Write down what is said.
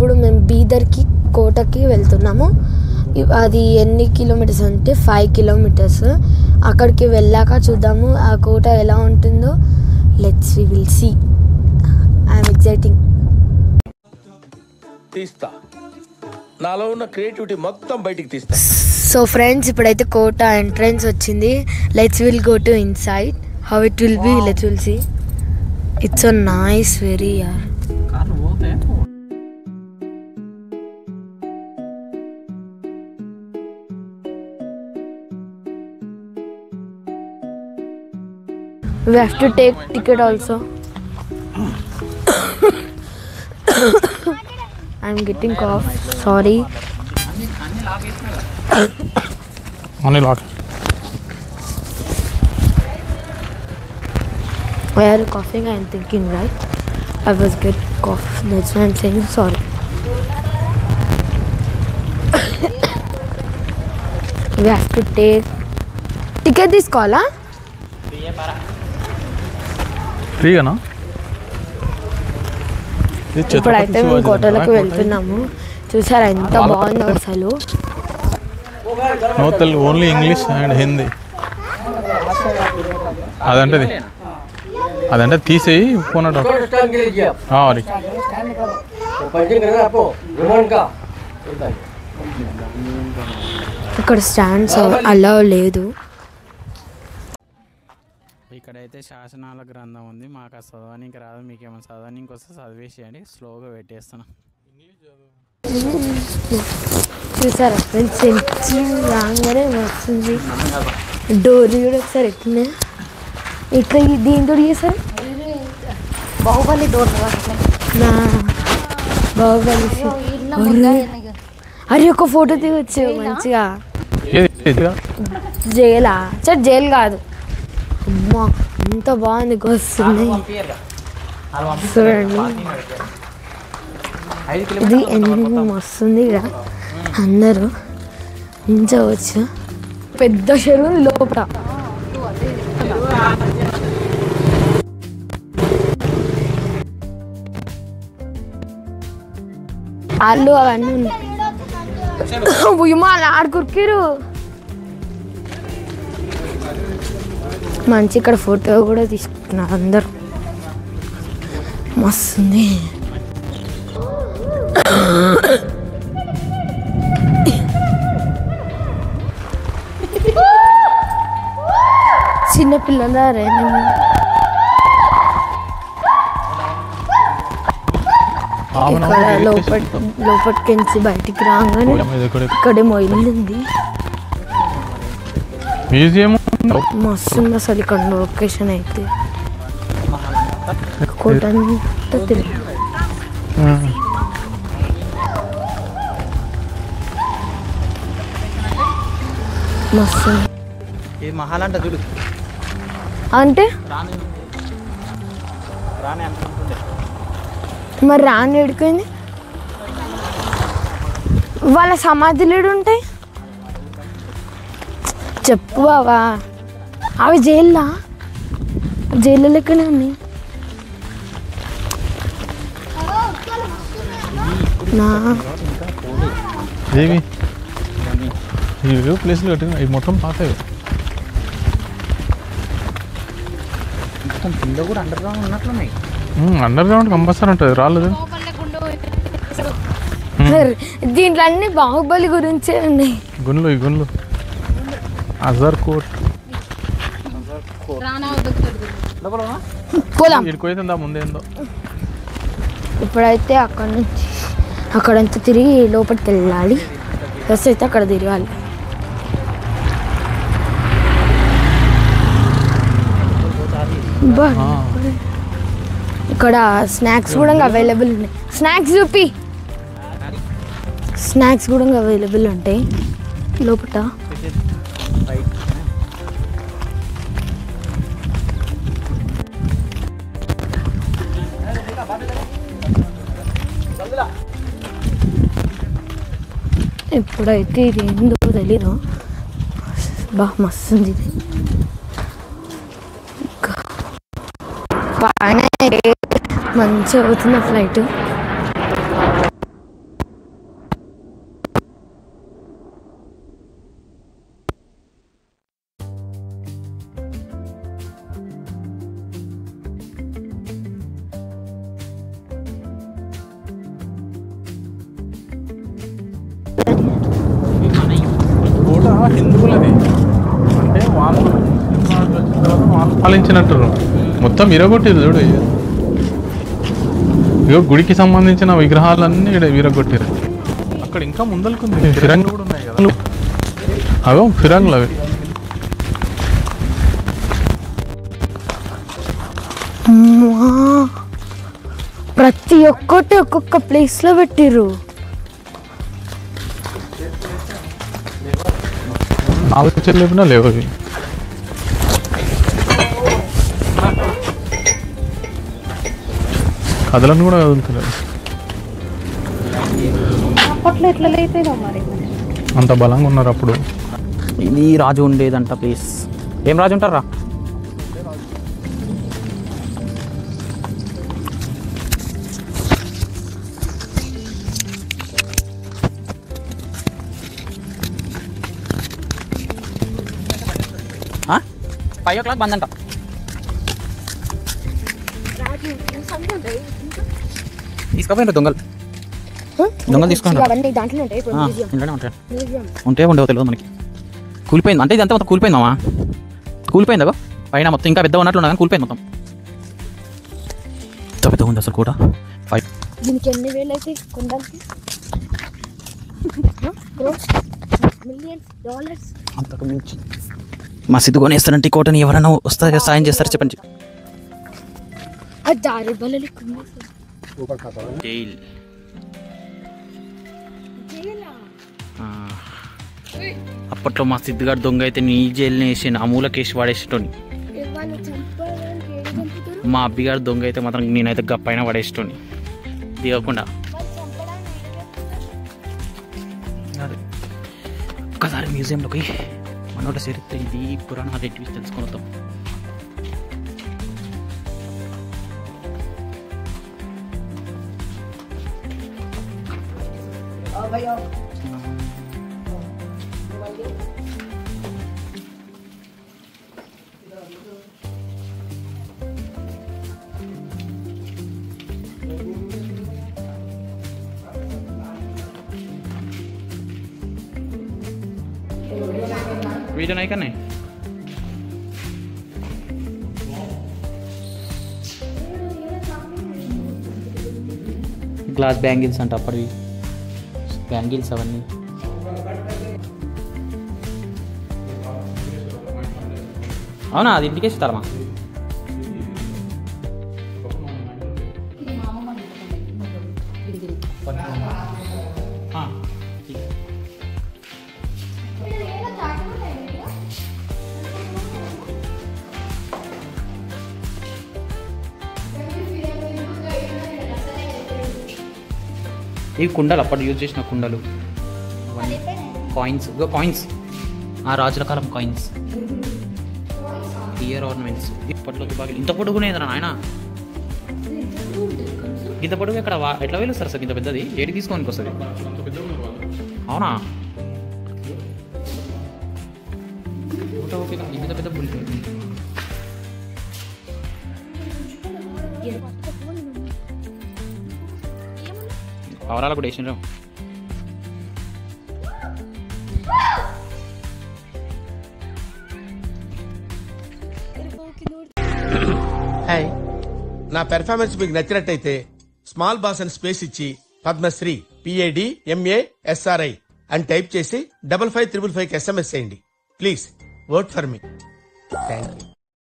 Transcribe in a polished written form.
ఇప్పుడు మేము బీదర్కి కోటకి వెళ్తున్నాము. అది ఎన్ని కిలోమీటర్స్ అంటే 5 కిలోమీటర్స్. అక్కడికి వెళ్ళాక చూద్దాము ఆ కోట ఎలా ఉంటుందో. We will see. I'm exciting. తీస్తా, నాలో ఉన్న క్రియేటివిటీ మొత్తం బయటికి తీస్తా. సో ఫ్రెండ్స్, ఇప్పుడైతే కోట ఎంట్రన్స్ వచ్చింది. Will go to inside. How it will be, will see. It's so nice, very యార్. We have to take ticket also. I'm getting cough. Sorry. Only lock. Why are you coughing? I'm thinking, right? I was getting cough. That's why I'm saying sorry. We have to take ticket. This call, huh? ఫ్రీగానా? ఇప్పుడైతే మేము కోటలకు వెళ్తున్నాము. చూసారా ఎంత బాగుందో అసలు. No Telugu, only English and Hindi. అదంటే తీసేయి ఫోన్. ఇక్కడ స్టాండ్స్ అలా లేదు. ఇక్కడైతే శాసనాల గ్రంథం ఉంది. మాకు ఆ చదవడానికి రాదు, మీకేమైనా చదవడానికి వస్తే చదివేసేయండి. స్లోగా పెట్టేస్తున్నాం. చూసారా ఫ్రెండ్స్, రాగానే వస్తుంది. డోర్ కూడా ఒకసారి ఎట్లనే ఇట్లా దీంతో చేశారు. బాహుబలి డోర్. బాహుబలి. అరే ఒక ఫోటో తీయచ్చు మంచిగా. జైలా? జైలు కాదు. అమ్మా ఎంత బాగుంది, వస్తుంది చూడండి. ఇది ఎన్ని వస్తుంది ఇక్కడ. అందరూ ఉంచవచ్చు. పెద్ద చెరువు లోపల. వాళ్ళు అవన్నీ ఉన్నాయి. ఆడుకురికిరు మంచి. ఇక్కడ ఫోటో కూడా తీసుకుంటున్నారు అందరు. మస్తుంది. చిన్నపిల్లల లోపటికి బయటికి రాగానే ఇక్కడేమో ఇల్లు ఉంది. మస్తుంది అసలు ఇక్కడ లొకేషన్ అయితే. కోట అంతా తిరిగి మస్తు. అంటే మరి రాని ఎడుకుంది. వాళ్ళ సమాధులు ఉంటాయి చెప్పు బావా. అవి జైల్లో లెక్కనే ఉన్నాయి. ప్లేస్లు కట్టిన ఇవి మొత్తం పాతవి. అండర్ గ్రౌండ్ కంపల్సరీ ఉంటుంది. రాలేదు దీంట్లో అన్ని బాహుబలి గురించే ఉన్నాయి. గుండ్లు అజర్ కోట్ ముందేందో. ఇప్పుడైతే అక్కడంతా తిరిగి లోపలికి వెళ్ళాలి. బస్ అయితే అక్కడ తిరగాలి. ఇక్కడ స్నాక్స్ కూడా అవైలబుల్ ఉన్నాయి. స్నాక్స్ చూపి. స్నాక్స్ కూడా అవైలబుల్ ఉంటాయి లోపల. ఇప్పుడైతే ఇది ఏందో తెలీదు. బాగా మస్తుంది ఇది. పైన మంచిగా అవుతుంది ఫ్లైట్. పరిపాలించినట్టు మొత్తం ఇరగొట్టిరు చూడు. ఇగో గుడికి సంబంధించిన విగ్రహాలన్నీ ఇక్కడ విరగొట్టిరు. అక్కడ ఇంకా ముందలుకుంది ఫిరంగులు కూడా ఉన్నాయి కదా, అవో ఫిరంగులు అవి. ప్రతి ఒక్కటి ఒక్కొక్క ప్లేస్ లో పెట్టిర్రు. ఆలోచన లేకుండా లేవు అవి. కథలను కూడా కదులుతున్నారు. అప్పట్లో ఎట్లా లేకపోయినా మరి అంత బలంగా ఉన్నారు అప్పుడు. ఇది రాజు ఉండేదంట ప్లీజ్. ఏం రాజు ఉంటారా? ఫైవ్ ఓ క్లాక్ బంద్ అంట. తీసుకుపోయిండ్రు దొంగలు తీసుకుని ఇంట్లోనే ఉంటాయి. ఉంటే ఉండవు తెలియదు మనకి. కూలిపోయింది అంటే ఇదంతా మొత్తం కూలిపోయిందామా? కూలిపోయిందా పైన మొత్తం ఇంకా పెద్ద ఉన్నట్లు కానీ కూలిపోయింది మొత్తం. ఎంత పెద్దగా ఉంది అసలు కూడా. దీనికి ఎన్ని వేలు అయితే కొనడానికి? అంతకు మించి మా సిద్ధు కొనేస్తారంటే ఈ కోటని ఎవరైనా వస్తారు సాయం చేస్తారు చెప్పండి. జైల్ అప్పట్లో మా సిద్ధిగాడు దొంగ అయితే నీ జైలుని వేసి ఆ మూలకేసి వాడేసేటోని. మా అబ్బిగాడు దొంగ అయితే మాత్రం నేనైతే పైన పడేసేటోని దిగకుండా. ఒక్కసారి మ్యూజియంలోకి మనోట చరిత్ర ఇది పురాణాలు ఏంటివి తెలుసుకొని వద్దాం. వీడియో నాయి కానీ గ్లాస్ బ్యాంగిల్స్ అంట అప్పటివి బ్యాంగిల్స్ అవన్నీ. అవునా అది ఇంటికి ఇస్తారమ్మా? ఇవి కుండలు అప్పటి యూజ్ చేసిన కుండలు, కాయిన్స్ కాయిన్స్ ఆ రాజుల కాలం కాయిన్స్, ఇయర్ ఆర్నమెంట్స్. ఇప్పట్లో తుపాకీలు ఇంత పొడుగునేదిరా నాయన. ఇంత పొడుగు ఎక్కడ ఎట్లా వెలుస్తారు సార్? ఇంత పెద్దది ఏడి తీసుకోనికి వస్తుంది? అవునా? ఇంత పెద్ద బుల్ అవరాలు కూడా వేసినారు. హాయ్, నా పెర్ఫార్మెన్స్ మీకు నచ్చినట్టయితే స్మాల్ బాస్ అని స్పేస్ ఇచ్చి పద్మశ్రీ PADMASRI అని టైప్ చేసి 5555 SMS చేయండి. Please vote for me. Thank you.